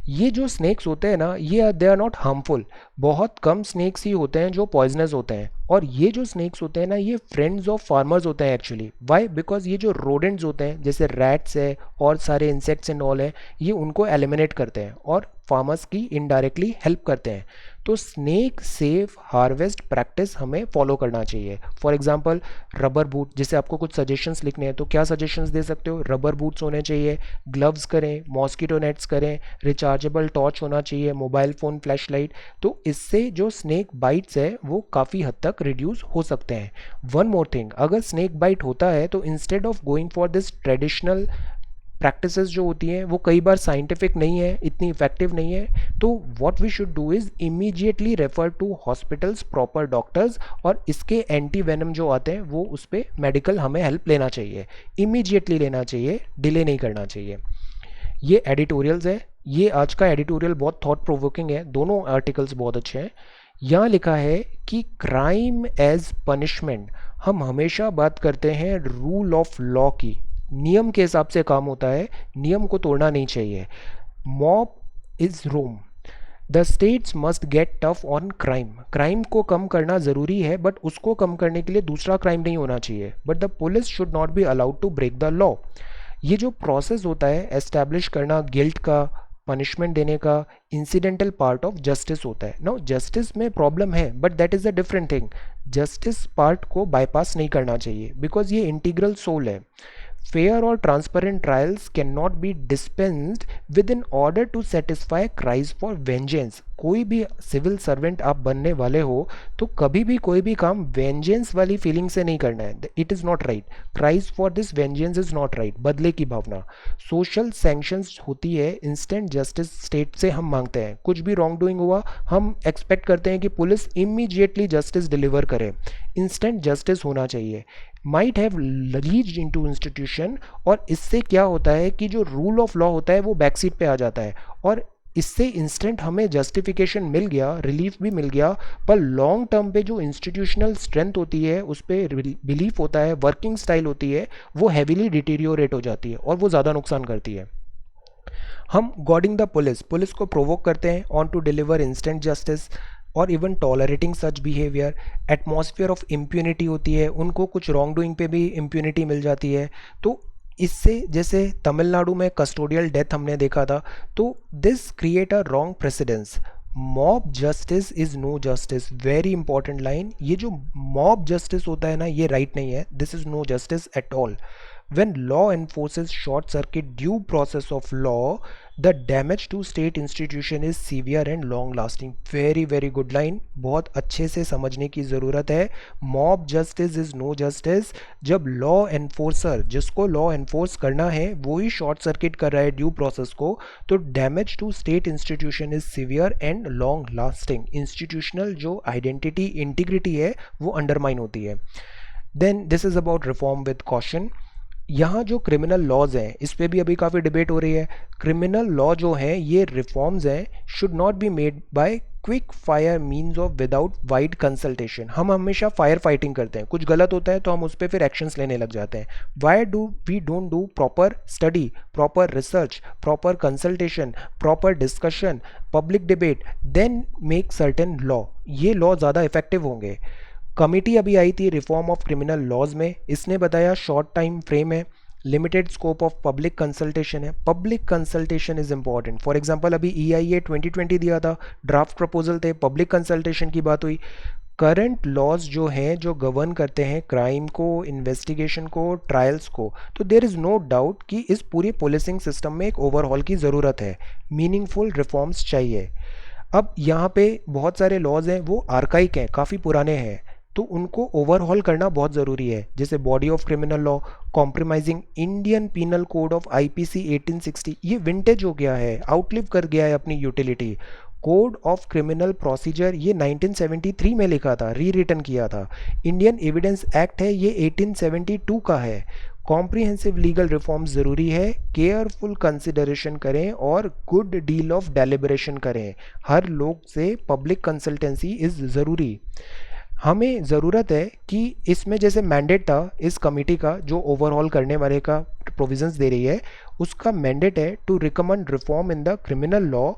ये जो स्नेक्स होते हैं ना, ये दे आर नॉट हार्मफुल, बहुत कम स्नेक्स ही होते हैं जो पॉइजनस होते हैं, और ये जो स्नेक्स होते हैं ना, ये फ्रेंड्स ऑफ फार्मर्स होते हैं एक्चुअली। वाई, बिकॉज ये जो रोडेंट्स होते हैं जैसे रैट्स है और सारे इंसेक्ट्स एंड ऑल है, ये उनको एलिमिनेट करते हैं और फार्मर्स की इनडायरेक्टली हेल्प करते हैं। तो स्नेक सेफ हार्वेस्ट प्रैक्टिस हमें फॉलो करना चाहिए। फॉर एग्जांपल रबर बूट, जैसे आपको कुछ सजेशंस लिखने हैं तो क्या सजेशंस दे सकते हो? रबर बूट्स होने चाहिए, ग्लव्स करें, मॉस्किटो नेट्स करें, रिचार्जेबल टॉर्च होना चाहिए, मोबाइल फ़ोन फ्लैश लाइट। तो इससे जो स्नेक बाइट्स है वो काफ़ी हद तक रिड्यूस हो सकते हैं। वन मोर थिंग, अगर स्नेक बाइट होता है तो instead of going for this traditional practices जो होती हैं वो कई बार साइंटिफिक नहीं है, इतनी इफेक्टिव नहीं है, तो what we should do is immediately refer to hospitals, proper doctors, और इसके एंटी वेनम जो आते हैं वो उस पर मेडिकल हमें हेल्प लेना चाहिए, इमीडिएटली लेना चाहिए, डिले नहीं करना चाहिए। ये एडिटोरियल्स है, ये आज का एडिटोरियल बहुत थॉट प्रोवोकिंग है, दोनों आर्टिकल्स बहुत अच्छे हैं। यहाँ लिखा है कि क्राइम एज पनिशमेंट, हम हमेशा बात करते हैं रूल ऑफ लॉ की, नियम के हिसाब से काम होता है, नियम को तोड़ना नहीं चाहिए। Mob is wrong, the states must get tough on crime, crime को कम करना ज़रूरी है बट उसको कम करने के लिए दूसरा क्राइम नहीं होना चाहिए, but the police should not be allowed to break the law. ये जो प्रोसेस होता है एस्टैब्लिश करना गिल्ट का, पनिशमेंट देने का, इंसिडेंटल पार्ट ऑफ जस्टिस होता है। नो, जस्टिस में प्रॉब्लम है but that is a different thing, justice part को बाईपास नहीं करना चाहिए बिकॉज ये इंटीग्रल सोल है। Fair or transparent trials cannot be dispensed with in order to satisfy cries for vengeance। कोई भी सिविल सर्वेंट आप बनने वाले हो तो कभी भी कोई भी काम वेंजेंस वाली फीलिंग से नहीं करना है, it is not right. Cries for this vengeance is not right, बदले की भावना। सोशल सैंक्शंस होती है, इंस्टेंट जस्टिस स्टेट से हम मांगते हैं, कुछ भी रॉन्ग डूइंग हुआ हम एक्सपेक्ट करते हैं कि पुलिस इमीडिएटली जस्टिस डिलीवर करे, इंस्टेंट जस्टिस होना चाहिए। Might have leached into institution, और इससे क्या होता है कि जो रूल ऑफ लॉ होता है वो बैकसीट पे आ जाता है, और इससे इंस्टेंट हमें जस्टिफिकेशन मिल गया, रिलीफ भी मिल गया, पर लॉन्ग टर्म पे जो इंस्टीट्यूशनल स्ट्रेंथ होती है, उस पर बिलीफ होता है, वर्किंग स्टाइल होती है, वो हैविली डिटीरियोरेट हो जाती है और वो ज़्यादा नुकसान करती है। हम गॉडिंग द पुलिस, पुलिस को प्रोवोक करते हैं on to deliver instant justice और even tolerating such behaviour. Atmosphere of impunity होती है, उनको कुछ रॉन्ग डूइंग पे भी इम्प्यूनिटी मिल जाती है। तो इससे, जैसे तमिलनाडु में कस्टोडियल डेथ हमने देखा था, तो this create a wrong precedence. Mob justice is no justice, very important line. ये जो मॉब जस्टिस होता है ना, ये राइट नहीं है, this is no justice at all. When law enforces short circuit due process of law, the damage to state institution is severe and long lasting। very very good line, बहुत अच्छे से समझने की ज़रूरत है। Mob justice is no justice, जब law enforcer, जिसको law enforce करना है, वो ही short circuit कर रहा है due process को, तो damage to state institution is severe and long lasting। institutional जो identity integrity है वो undermine होती है। Then this is about reform with caution। यहाँ जो क्रिमिनल लॉज हैं इस पे भी अभी काफ़ी डिबेट हो रही है। क्रिमिनल लॉ जो हैं ये रिफॉर्म्स हैं, should not be made by quick fire means of without wide consultation. हम हमेशा फायर फाइटिंग करते हैं, कुछ गलत होता है तो हम उस पर फिर एक्शंस लेने लग जाते हैं। Why do we don't do proper study, proper research, proper consultation, proper discussion, public debate, then make certain law, ये लॉ ज़्यादा इफेक्टिव होंगे। कमिटी अभी आई थी रिफॉर्म ऑफ क्रिमिनल लॉज में, इसने बताया शॉर्ट टाइम फ्रेम है, limited scope of public consultation है। Public consultation is important. For example अभी EIA 2020 दिया था, ड्राफ्ट प्रपोजल थे, पब्लिक कंसल्टेशन की बात हुई। करंट लॉज जो हैं, जो गवर्न करते हैं क्राइम को, इन्वेस्टिगेशन को, ट्रायल्स को, तो देयर इज़ नो डाउट कि इस पूरे पुलिसिंग सिस्टम में एक ओवरहॉल की ज़रूरत है, मीनिंगफुल रिफॉर्म्स चाहिए। अब यहाँ पे बहुत सारे लॉज हैं वो आर्काइक हैं, काफ़ी पुराने हैं, तो उनको ओवरहॉल करना बहुत ज़रूरी है। जैसे body of criminal law, compromising Indian penal code of IPC 1860, ये विंटेज हो गया है, आउटलिव कर गया है अपनी utility. Code of criminal procedure ये 1973 में लिखा था, री रिटन किया था। इंडियन एविडेंस एक्ट है, ये 1872 का है। कॉम्प्रिहेंसिव लीगल रिफॉर्म्स ज़रूरी है, केयरफुल कंसिडरेशन करें और गुड डील ऑफ डेलिब्रेशन करें। हर लोग से पब्लिक कंसल्टेंसी इज़ ज़रूरी। हमें ज़रूरत है कि इसमें जैसे मैंडेट था इस कमेटी का जो ओवरऑल करने वाले का प्रोविजंस दे रही है, उसका मैंडेट है to recommend reform in the criminal law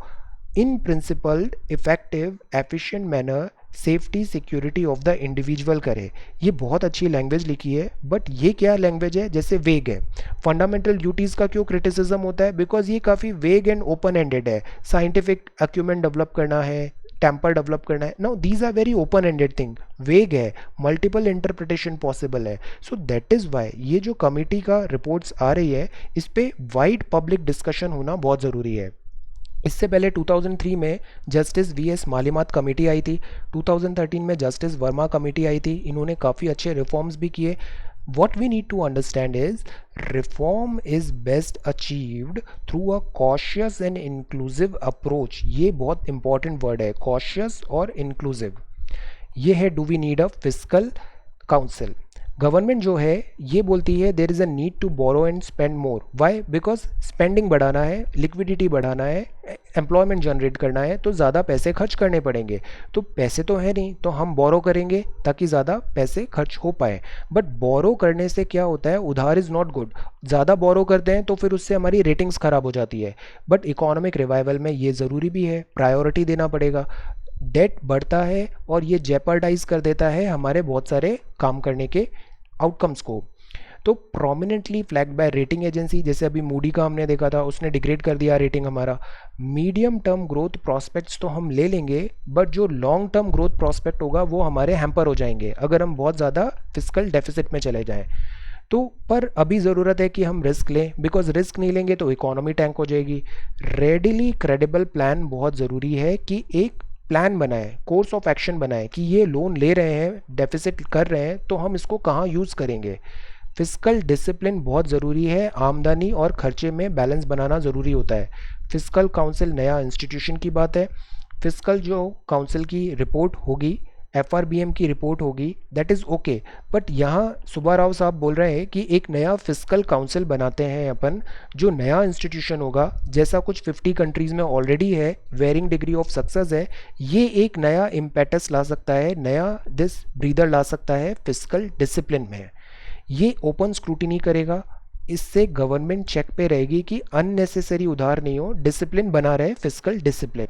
in principled, effective, efficient manner, safety security of the individual करे। ये बहुत अच्छी लैंग्वेज लिखी है, बट ये क्या लैंग्वेज है, जैसे वेग है। फंडामेंटल ड्यूटीज़ का क्यों क्रिटिसिज्म होता है, बिकॉज ये काफ़ी वेग एंड ओपन एंडेड है। साइंटिफिक एक्यूमेंट डेवलप करना है, टेम्पर डेवलप करना है। Now these are very open ended thing, vague है, मल्टीपल इंटरप्रिटेशन पॉसिबल है। सो दैट इज़ वाई ये जो कमिटी का रिपोर्ट्स आ रही है इस पे वाइड पब्लिक डिस्कशन होना बहुत ज़रूरी है। इससे पहले 2003 में जस्टिस वीएस मालीमात कमेटी आई थी, 2013 में जस्टिस वर्मा कमेटी आई थी, इन्होंने काफ़ी अच्छे रिफॉर्म्स भी किए। what we need to understand is reform is best achieved through a cautious and inclusive approach। ये बहुत इंपॉर्टेंट वर्ड है, cautious और inclusive। ये है do we need a fiscal council. Government जो है ये बोलती है there is a need to borrow and spend more. Why? Because spending बढ़ाना है, लिक्विडिटी बढ़ाना है, एम्प्लॉयमेंट जनरेट करना है, तो ज़्यादा पैसे खर्च करने पड़ेंगे। तो पैसे तो है नहीं तो हम बोरो करेंगे ताकि ज़्यादा पैसे खर्च हो पाए। बट बोरो करने से क्या होता है, उधार इज़ नॉट गुड। ज़्यादा बोरो करते हैं तो फिर उससे हमारी रेटिंग्स ख़राब हो जाती है। बट इकोनॉमिक रिवाइवल में ये ज़रूरी भी है, प्रायोरिटी देना पड़ेगा। डेट बढ़ता है और ये जेपर्डाइज कर देता है हमारे बहुत सारे काम करने के आउटकम्स को। तो prominently flagged by rating agency, जैसे अभी मूडी का हमने देखा था, उसने डिग्रेड कर दिया रेटिंग हमारा। मीडियम टर्म ग्रोथ प्रॉस्पेक्ट्स तो हम ले लेंगे बट जो लॉन्ग टर्म ग्रोथ प्रॉस्पेक्ट होगा वो हमारे हैम्पर हो जाएंगे अगर हम बहुत ज़्यादा फिस्कल डेफिसिट में चले जाएं। तो पर अभी ज़रूरत है कि हम रिस्क लें, बिकॉज रिस्क नहीं लेंगे तो इकोनॉमी टैंक हो जाएगी। रेडिली क्रेडिबल प्लान बहुत ज़रूरी है कि एक प्लान बनाए, कोर्स ऑफ एक्शन बनाए कि ये लोन ले रहे हैं, डेफिसिट कर रहे हैं, तो हम इसको कहाँ यूज़ करेंगे। फिस्कल डिसिप्लिन बहुत ज़रूरी है, आमदनी और खर्चे में बैलेंस बनाना ज़रूरी होता है। फिस्कल काउंसिल नया इंस्टीट्यूशन की बात है। फिस्कल जो काउंसिल की रिपोर्ट होगी, एफआरबीएम की रिपोर्ट होगी, दैट इज़ ओके। बट यहाँ सुब्बा राव साहब बोल रहे हैं कि एक नया फिस्कल काउंसिल बनाते हैं अपन, जो नया इंस्टीट्यूशन होगा, जैसा कुछ 50 कंट्रीज़ में ऑलरेडी है, वेरिंग डिग्री ऑफ सक्सेस है। ये एक नया इम्पेटस ला सकता है, नया दिस ब्रीदर ला सकता है फिस्कल डिसिप्लिन में। ये ओपन स्क्रूटिनी करेगा, इससे गवर्नमेंट चेक पे रहेगी कि अननेसेसरी उधार नहीं हो, डिसिप्लिन बना रहे फिस्कल डिसिप्लिन।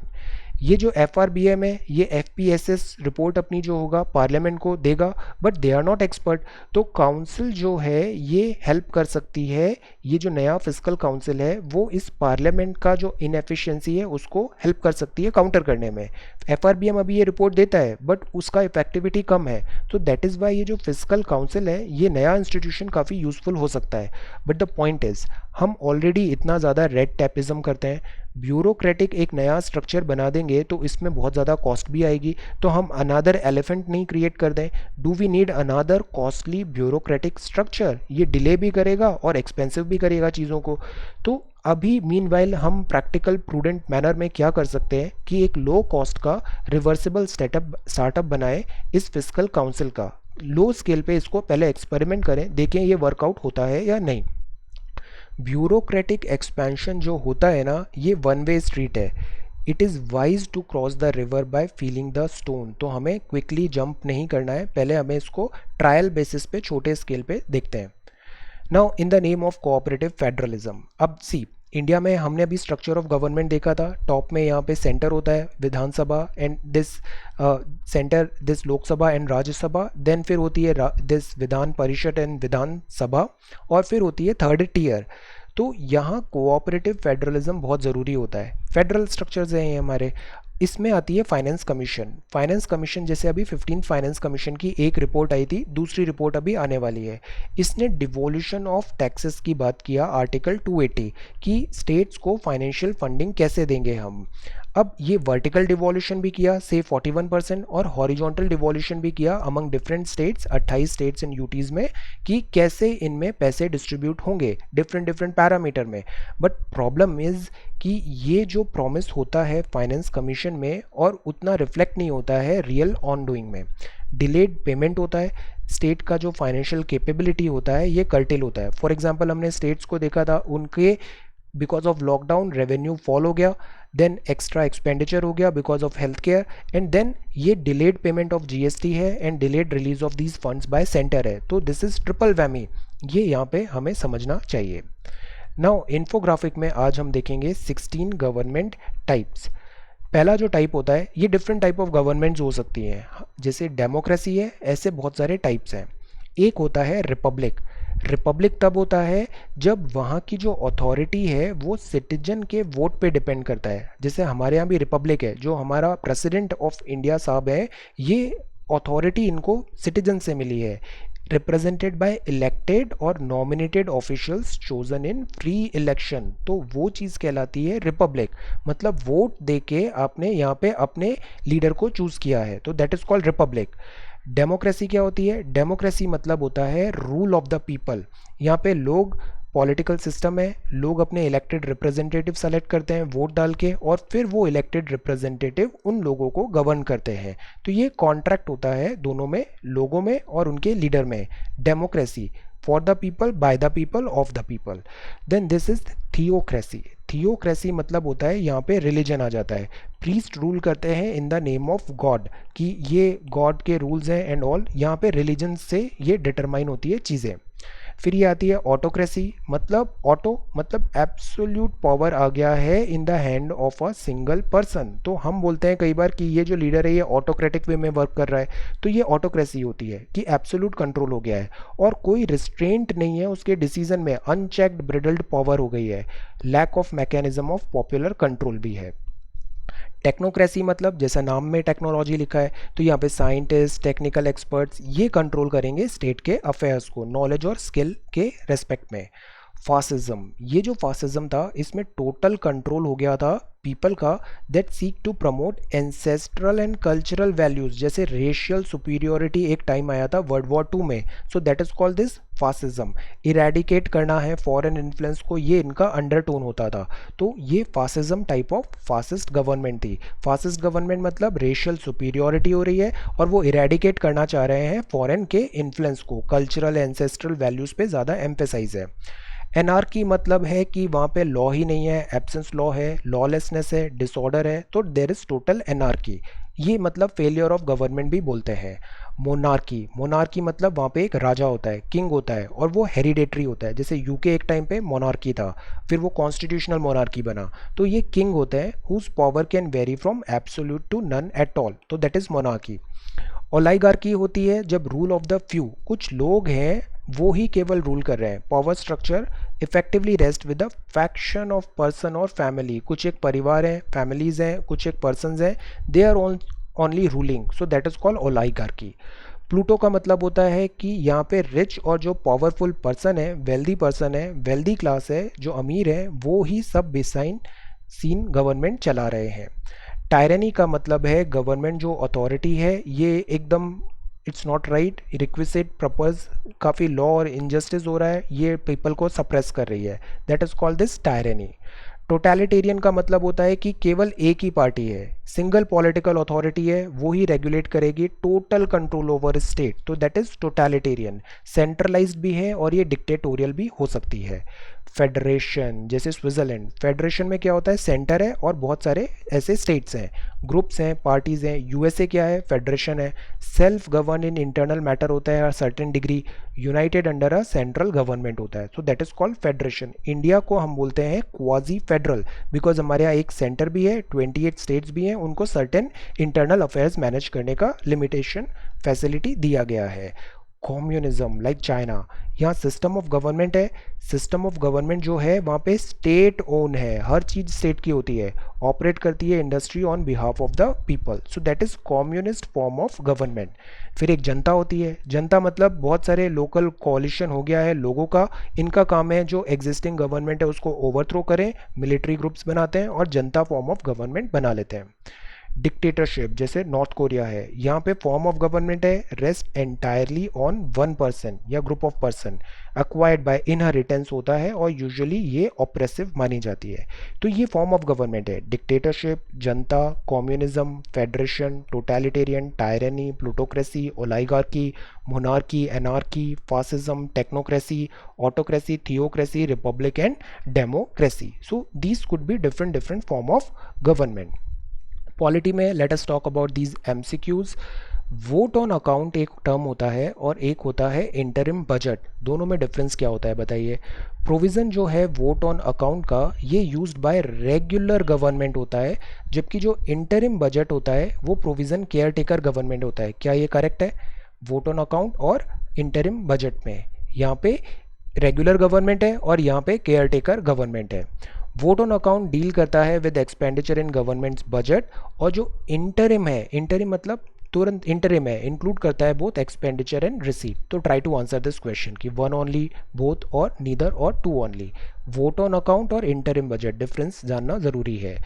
ये जो एफआरबीएम है ये एफपीएसएस रिपोर्ट अपनी जो होगा पार्लियामेंट को देगा, but they are not expert. तो काउंसिल जो है ये हेल्प कर सकती है, ये जो नया फिस्कल काउंसिल है वो इस पार्लियामेंट का जो इनएफिशिएंसी है उसको हेल्प कर सकती है काउंटर करने में। एफआरबीएम अभी ये रिपोर्ट देता है बट उसका इफेक्टिविटी कम है, तो दैट इज़ वाई ये जो फिस्कल काउंसिल है ये नया इंस्टीट्यूशन काफ़ी यूजफुल हो सकता है। बट द पॉइंट इज़ हम ऑलरेडी इतना ज़्यादा रेड टैपिज्म करते हैं, ब्यूरोक्रेटिक एक नया स्ट्रक्चर बना देंगे तो इसमें बहुत ज़्यादा कॉस्ट भी आएगी। तो हम अनादर एलिफेंट नहीं क्रिएट कर दें। Do we need another costly bureaucratic structure? ये डिले भी करेगा और एक्सपेंसिव भी करेगा चीज़ों को। तो अभी मीनवाइल हम प्रैक्टिकल प्रूडेंट मैनर में क्या कर सकते हैं कि एक लो कॉस्ट का रिवर्सिबल स्टार्टअप बनाए इस फिस्कल काउंसिल का। लो स्केल पे इसको पहले एक्सपेरिमेंट करें, देखें ये वर्कआउट होता है या नहीं। ब्यूरोक्रेटिक एक्सपेंशन जो होता है ना ये वन वे स्ट्रीट है। It is wise to cross the river by feeling the stone. तो हमें क्विकली जंप नहीं करना है, पहले हमें इसको ट्रायल बेसिस पे छोटे स्केल पे देखते हैं। Now in the name of cooperative federalism, अब सी इंडिया में हमने अभी स्ट्रक्चर ऑफ गवर्नमेंट देखा था। टॉप में यहाँ पे सेंटर होता है Vidhan Sabha and this centre, this Lok Sabha and Rajya Sabha, then फिर होती है दिस विधान परिषद एंड विधानसभा, और फिर होती है थर्ड टीयर। तो यहाँ कोऑपरेटिव फेडरलिज्म बहुत ज़रूरी होता है। फेडरल स्ट्रक्चर्स हैं ये हमारे। इसमें आती है फाइनेंस कमीशन। फाइनेंस कमीशन जैसे अभी 15 फाइनेंस कमीशन की एक रिपोर्ट आई थी, दूसरी रिपोर्ट अभी आने वाली है। इसने डिवोल्यूशन ऑफ टैक्सेस की बात किया, आर्टिकल 280 कि स्टेट्स को फाइनेंशियल फंडिंग कैसे देंगे हम। अब ये वर्टिकल डिवोल्यूशन भी किया से 41% और हॉरिजॉन्टल डिवोल्यूशन भी किया among different states, 28 states and UTs में, कि कैसे इनमें पैसे डिस्ट्रीब्यूट होंगे डिफरेंट पैरामीटर में। बट प्रॉब्लम इज़ कि ये जो प्रॉमिस होता है फाइनेंस कमीशन में और उतना रिफ्लेक्ट नहीं होता है रियल ऑन डूइंग में। डिलेड पेमेंट होता है, स्टेट का जो फाइनेंशियल कैपेबिलिटी होता है ये कर्टेल होता है। फॉर एग्जांपल हमने स्टेट्स को देखा था, उनके because of lockdown revenue fall हो गया, देन एक्स्ट्रा एक्सपेंडिचर हो गया because of health care, and then ये डिलेड पेमेंट ऑफ जीएसटी है and delayed release of these funds by centre है। तो दिस इज ट्रिपल वैमी, ये यहाँ पे हमें समझना चाहिए। नाउ इन्फोग्राफिक में आज हम देखेंगे 16 गवर्नमेंट टाइप्स। पहला जो टाइप होता है, ये डिफरेंट टाइप ऑफ गवर्नमेंट्स हो सकती हैं, जैसे डेमोक्रेसी है ऐसे बहुत सारे टाइप्स हैं। एक होता है रिपब्लिक। रिपब्लिक तब होता है जब वहाँ की जो अथॉरिटी है वो सिटीजन के वोट पे डिपेंड करता है। जैसे हमारे यहाँ भी रिपब्लिक है, जो हमारा प्रेसिडेंट ऑफ इंडिया साहब है, ये अथॉरिटी इनको सिटीजन से मिली है, रिप्रेजेंटेड बाय इलेक्टेड और nominated officials chosen in free election. तो वो चीज़ कहलाती है रिपब्लिक, मतलब वोट देके आपने यहाँ पे अपने लीडर को चूज किया है, तो that is called Republic. Democracy क्या होती है? डेमोक्रेसी मतलब होता है रूल ऑफ द पीपल। यहाँ पे लोग, पॉलिटिकल सिस्टम है, लोग अपने इलेक्टेड रिप्रेजेंटेटिव सेलेक्ट करते हैं वोट डाल के, और फिर वो इलेक्टेड रिप्रेजेंटेटिव उन लोगों को गवर्न करते हैं। तो ये कॉन्ट्रैक्ट होता है दोनों में, लोगों में और उनके लीडर में। Democracy, for the people, by the people, of the people. Then this is theocracy. Theocracy मतलब होता है यहाँ पे रिलीजन आ जाता है। प्रीस्ट रूल करते हैं इन द नेम ऑफ गॉड, कि ये गॉड के रूल्स हैं एंड ऑल, यहाँ पे रिलीजन से ये डिटरमाइन होती है चीज़ें। फिर ये आती है ऑटोक्रेसी, मतलब ऑटो मतलब एब्सोल्यूट पावर आ गया है in the hand of a single person. तो हम बोलते हैं कई बार कि ये जो लीडर है ये ऑटोक्रेटिक वे में वर्क कर रहा है, तो ये ऑटोक्रेसी होती है कि एब्सोल्यूट कंट्रोल हो गया है और कोई रिस्ट्रेंट नहीं है उसके डिसीजन में, अनचेक्ड ब्रिडल्ड पावर हो गई है। Lack of mechanism of popular control भी है। टेक्नोक्रेसी मतलब जैसा नाम में टेक्नोलॉजी लिखा है, तो यहाँ पे साइंटिस्ट, टेक्निकल एक्सपर्ट्स ये कंट्रोल करेंगे स्टेट के अफेयर्स को, नॉलेज और स्किल के रेस्पेक्ट में। फासिज्म, ये जो फासिज्म था इसमें टोटल कंट्रोल हो गया था पीपल का, that seek to promote ancestral and cultural values. जैसे रेशियल सुपीरियोरिटी एक टाइम आया था वर्ल्ड वॉर 2 में, so that is called this fascism. Eradicate करना है फॉरेन इन्फ्लुएंस को, ये इनका अंडरटोन होता था। तो ये fascism type of fascist government थी। फासिस्ट गवर्नमेंट मतलब रेशियल सुपीरियोरिटी हो रही है और वो इरेडिकेट करना चाह रहे हैं फॉरेन के इन्फ्लुएंस को, कल्चरल एंसेस्ट्रल वैल्यूज पे ज़्यादा एम्फेसाइज है। एनार्की मतलब है कि वहाँ पे लॉ ही नहीं है, एब्सेंस लॉ है, लॉलेसनेस है, डिसऑर्डर है, तो देर इज टोटल एनार्की। ये मतलब फेलियर ऑफ गवर्नमेंट भी बोलते हैं। मोनार्की, मोनार्की मतलब वहाँ पे एक राजा होता है, किंग होता है, और वो हेरिडेटरी होता है। जैसे यूके एक टाइम पे मोनार्की था, फिर वो कॉन्स्टिट्यूशनल मोनार्की बना, तो ये किंग होता है whose power can vary from absolute to none at all, तो दैट इज मोनार्की। ओलाइगार्की होती है जब रूल ऑफ द फ्यू, कुछ लोग हैं वो ही केवल रूल कर रहे हैं। Power structure effectively rest with the faction of person और फैमिली, कुछ एक परिवार हैं, फैमिलीज हैं, कुछ एक पर्सनस हैं, they are only ruling, so that is called oligarchy. Pluto का मतलब होता है कि यहाँ पे रिच और जो पावरफुल पर्सन है, वेल्दी पर्सन है, वेल्दी क्लास है, जो अमीर है, वो ही सब बेसाइन सीन गवर्नमेंट चला रहे हैं। टायरनी का मतलब है गवर्नमेंट जो अथॉरिटी है ये एकदम it's not right, requisite purpose, काफ़ी लॉ और इनजस्टिस हो रहा है, ये पीपल को सप्रेस कर रही है, that is called this tyranny. Totalitarian का मतलब होता है कि केवल एक ही पार्टी है, सिंगल पॉलिटिकल अथॉरिटी है, वो ही रेगुलेट करेगी, टोटल कंट्रोल ओवर स्टेट, तो दैट इज टोटैलिटेरियन। सेंट्रलाइज्ड भी है और ये डिक्टेटोरियल भी हो सकती है। फेडरेशन, जैसे स्विट्जरलैंड, फेडरेशन में क्या होता है, सेंटर है और बहुत सारे ऐसे स्टेट्स हैं, ग्रुप्स हैं, पार्टीज हैं। यूएसए क्या है, फेडरेशन है। Self govern in internal matter होता है certain degree, United under a central government होता है, सो that is called federation. India को हम बोलते हैं क्वाजी फेडरल, बिकॉज हमारे यहाँ एक सेंटर भी है, 28 स्टेट्स भी हैं, उनको सर्टेन इंटरनल अफेयर्स मैनेज करने का लिमिटेशन फैसिलिटी दिया गया है। कम्युनिज्म लाइक चाइना, यहाँ सिस्टम ऑफ गवर्नमेंट है, सिस्टम ऑफ गवर्नमेंट जो है वहाँ पे स्टेट ओन है, हर चीज़ स्टेट की होती है, ऑपरेट करती है industry on behalf of the people, so that is communist form of government. फिर एक जनता होती है, जनता मतलब बहुत सारे लोकल कॉलिशन हो गया है लोगों का, इनका काम है जो एग्जिस्टिंग गवर्नमेंट है उसको ओवरथ्रो करें, मिलिट्री ग्रुप्स बनाते हैं और जनता फॉर्म ऑफ गवर्नमेंट बना लेते हैं। डिक्टेटरशिप, जैसे नॉर्थ कोरिया है, यहाँ पे फॉर्म ऑफ गवर्नमेंट है rest entirely on one person या group of person, acquired by inheritance होता है और यूजुअली ये ऑप्रेसिव मानी जाती है। तो ये फॉर्म ऑफ गवर्नमेंट है, डिक्टेटरशिप, जनता, communism, federation, totalitarian, tyranny, plutocracy, oligarchy, monarchy, anarchy, fascism, technocracy, autocracy, theocracy, republic and democracy. So these could be different form of government. Polity में let us talk about these MCQs. Vote on account एक term होता है और एक होता है interim budget, दोनों में डिफरेंस क्या होता है बताइए। प्रोविज़न जो है वोट ऑन अकाउंट का ये यूज्ड बाय रेगुलर गवर्नमेंट होता है, जबकि जो इंटरिम बजट होता है वो प्रोविज़न केयर टेकर गवर्नमेंट होता है। क्या ये करेक्ट है? वोट ऑन अकाउंट और इंटरिम बजट में यहाँ पे रेगुलर गवर्नमेंट है और यहाँ पे केयर टेकर गवर्नमेंट है। वोट ऑन अकाउंट डील करता है with expenditure in governments budget, और जो इंटरिम है, इंटरिम मतलब तुरंत, इंटरिम है इंक्लूड करता है बोथ एक्सपेंडिचर एंड रिसीट। तो try to answer this question कि वन ओनली, बोथ और नीदर और two only. Vote on account और इंटरिम बजट डिफरेंस जानना ज़रूरी है।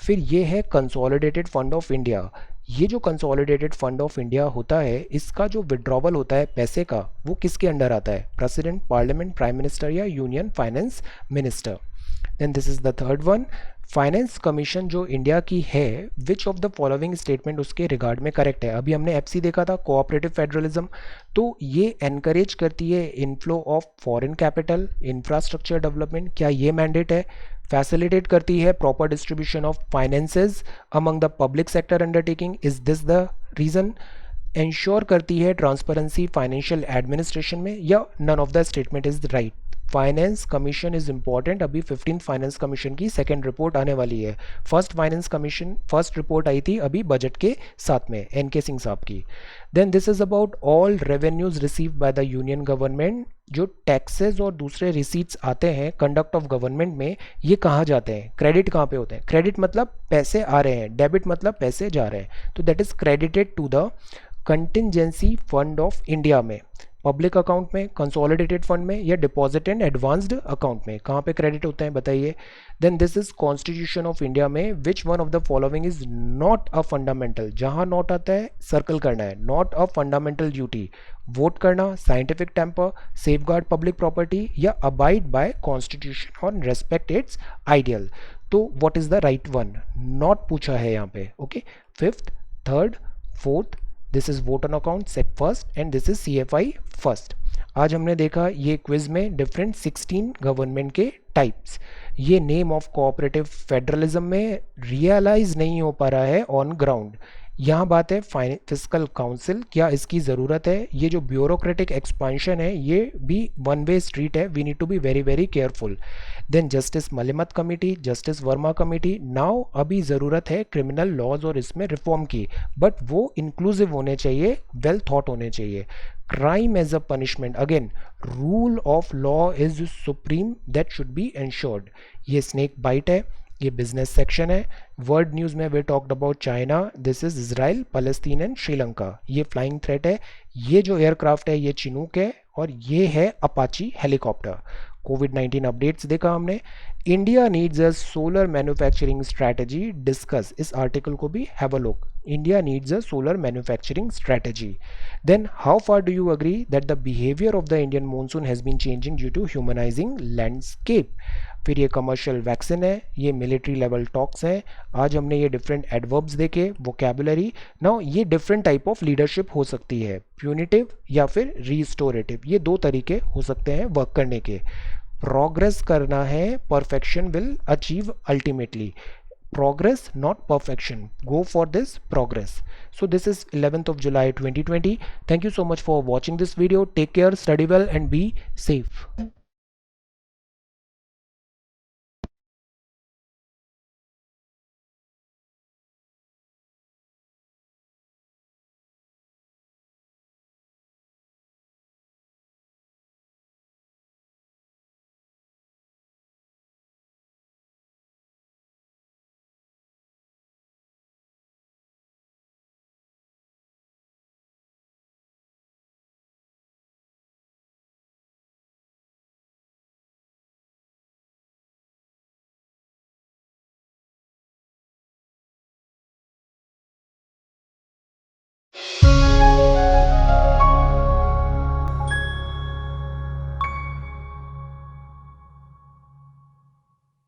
फिर ये है कंसोलिडेटेड फंड ऑफ इंडिया। ये जो कंसोलिडेटेड फंड ऑफ इंडिया होता है, इसका जो विड्रॉवल होता है पैसे का, वो किसके अंडर आता है? प्रेसिडेंट, पार्लियामेंट, प्राइम मिनिस्टर या union finance minister. Then this is the third one, finance commission जो इंडिया की है, which of the following statement उसके रिगार्ड में करेक्ट है? अभी हमने एफसी देखा था, कोऑपरेटिव फेडरलिज्म, तो ये एनकरेज करती है inflow of foreign capital, infrastructure development, क्या ये मैंडेट है? फैसिलिटेट करती है proper distribution of finances among the public sector undertaking, is this the reason? Ensure करती है ट्रांसपेरेंसी फाइनेंशियल एडमिनिस्ट्रेशन में, या none of the statement is right? Finance commission is important, अभी 15th फाइनेंस कमीशन की second report आने वाली है। First finance commission first report आई थी अभी बजट के साथ में, एनके सिंह साहब की। Then this is about all revenues received by the union government. जो टैक्सेस और दूसरे रिसीट्स आते हैं कंडक्ट ऑफ गवर्नमेंट में, ये कहाँ जाते हैं? क्रेडिट कहाँ पे होते हैं? क्रेडिट मतलब पैसे आ रहे हैं, डेबिट मतलब पैसे जा रहे हैं, तो that is credited to the contingency fund of India में, पब्लिक अकाउंट में, कंसोलिडेटेड फंड में, या डिपॉजिट एंड एडवांस्ड अकाउंट में, कहाँ पे क्रेडिट होते हैं बताइए। Then this is constitution of India में, which one of the following is not a fundamental? जहाँ नॉट आता है सर्कल करना है, not a fundamental duty, vote करना, scientific temper, safeguard public property, या अबाइड बाय कॉन्स्टिट्यूशन और रेस्पेक्ट इट्स आइडियल। तो what is the right one? Not पूछा है यहाँ पे। Okay, fifth, third, fourth, this is vote on account set first and this is CFI first. आज हमने देखा ये क्विज में डिफरेंट 16 गवर्नमेंट के टाइप्स। ये नेम ऑफ कोऑपरेटिव फेडरलिज्म में रियलाइज नहीं हो पा रहा है ऑन ग्राउंड। यहाँ बात है फिस्कल काउंसिल, क्या इसकी ज़रूरत है? ये जो ब्यूरोक्रेटिक एक्सपांशन है, ये भी वन वे स्ट्रीट है, we need to be very very careful. Then justice Malimath committee, justice Verma committee, now अभी ज़रूरत है क्रिमिनल लॉज और इसमें रिफॉर्म की, बट वो इंक्लूसिव होने चाहिए, वेल थॉट होने चाहिए। Crime as a punishment, again rule of law is supreme, that should be ensured. ये स्नेक बाइट है, ये बिजनेस सेक्शन है। वर्ल्ड न्यूज़ में we talked about China, this is Israel, Palestine and Sri Lanka. ये flying threat है, ये जो aircraft है ये चिनूक है, और ये है अपाची हेलीकॉप्टर। कोविड-19 अपडेट्स देखा हमने। India needs a solar manufacturing strategy, discuss, इस आर्टिकल को भी have a look. India needs a solar manufacturing strategy. Then how far do you agree that the behavior of the Indian monsoon has been changing due to humanizing landscape? फिर ये commercial vaccine है, ये military level talks हैं। आज हमने ये different adverbs देखे, vocabulary. Now ये डिफरेंट टाइप ऑफ लीडरशिप हो सकती है, प्यूनिटिव या फिर रिस्टोरेटिव, ये दो तरीके हो सकते हैं वर्क करने के। प्रोग्रेस करना है, perfection will achieve ultimately. Progress, not perfection. Go for this progress. So this is 11th of July 2020. Thank you so much for watching this video. Take care, study well and be safe.